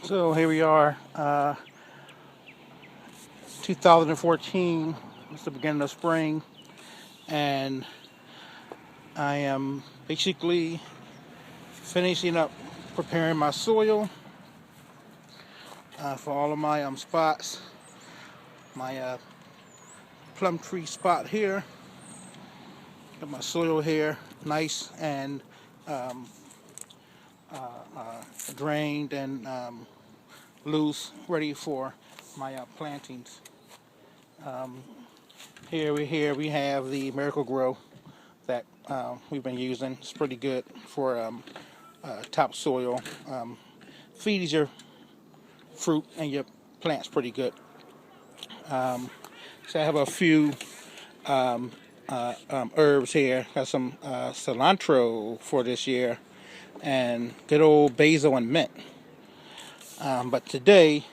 So here we are, 2014. It's the beginning of spring, and I am basically finishing up preparing my soil for all of my spots. My plum tree spot here. Got my soil here, nice and um, drained and loose, ready for my plantings. Um, Here we have the Miracle Grow that we've been using. It's pretty good for topsoil. Feeds your fruit and your plants pretty good. So I have a few herbs here. Got some cilantro for this year, and good old basil and mint. But today,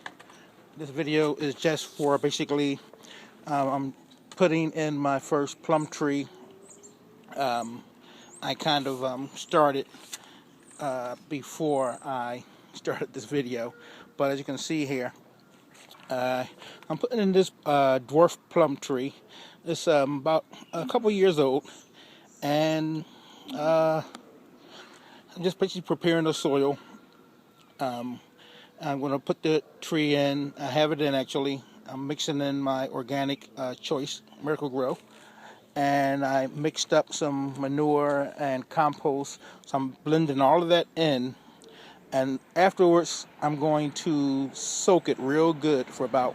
this video is just for basically I'm putting in my first plum tree. I kind of started before I started this video, but as you can see here, I'm putting in this dwarf plum tree. It's about a couple years old, and I'm just basically preparing the soil. I'm going to put the tree in. I have it in actually. I'm mixing in my organic choice Miracle Grow, and I mixed up some manure and compost. So I'm blending all of that in, and afterwards I'm going to soak it real good for about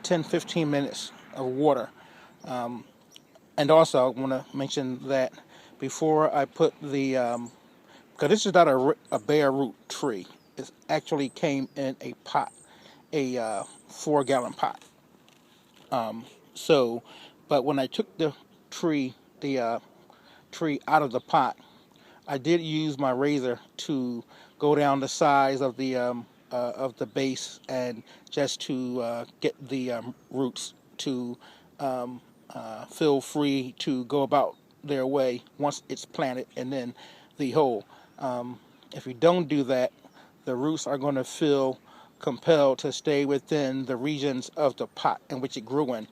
10-15 minutes of water. And also I want to mention that before I put the because this is not a bare root tree. It actually came in a pot, a 4-gallon pot. So but when I took the tree tree out of the pot, I did use my razor to go down the sides of the base, and just to get the roots to feel free to go about their way once it's planted and then the hole. If you don't do that, the roots are going to feel compelled to stay within the regions of the pot in which it grew in.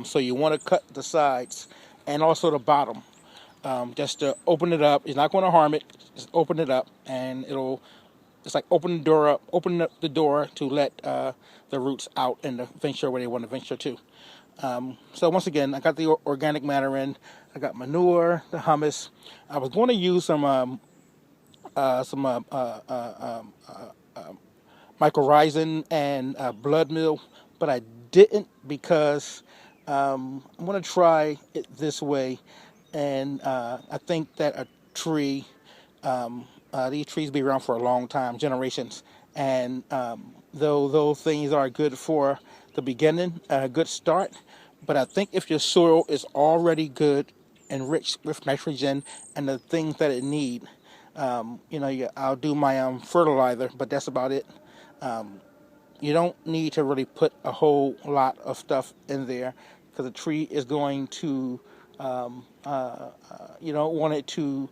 So you want to cut the sides and also the bottom, just to open it up. It's not going to harm it. Just open it up, and it's like opening up the door to let the roots out and venture where they want to venture to. So once again, I got the organic matter in. I got manure, the humus. I was going to use some mycorrhizin and blood meal, but I didn't because I'm going to try it this way, and I think that a tree, these trees be around for a long time, generations, and though those things are good for the beginning, a good start, but I think if your soil is already good and rich with nitrogen and the things that it need, I'll do my fertilizer, but that's about it. You don't need to really put a whole lot of stuff in there, because the tree is going to, you don't want it to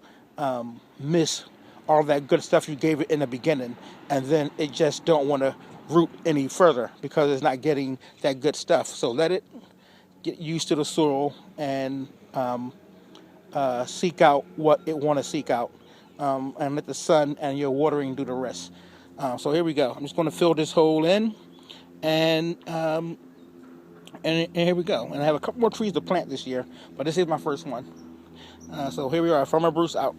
miss all that good stuff you gave it in the beginning, and then it just don't want to root any further because it's not getting that good stuff. So let it get used to the soil and seek out what it want to seek out, and let the sun and your watering do the rest. So here we go. I'm just going to fill this hole in, and here we go. And I have a couple more trees to plant this year, but this is my first one. So here we are. Farmer Bruce out.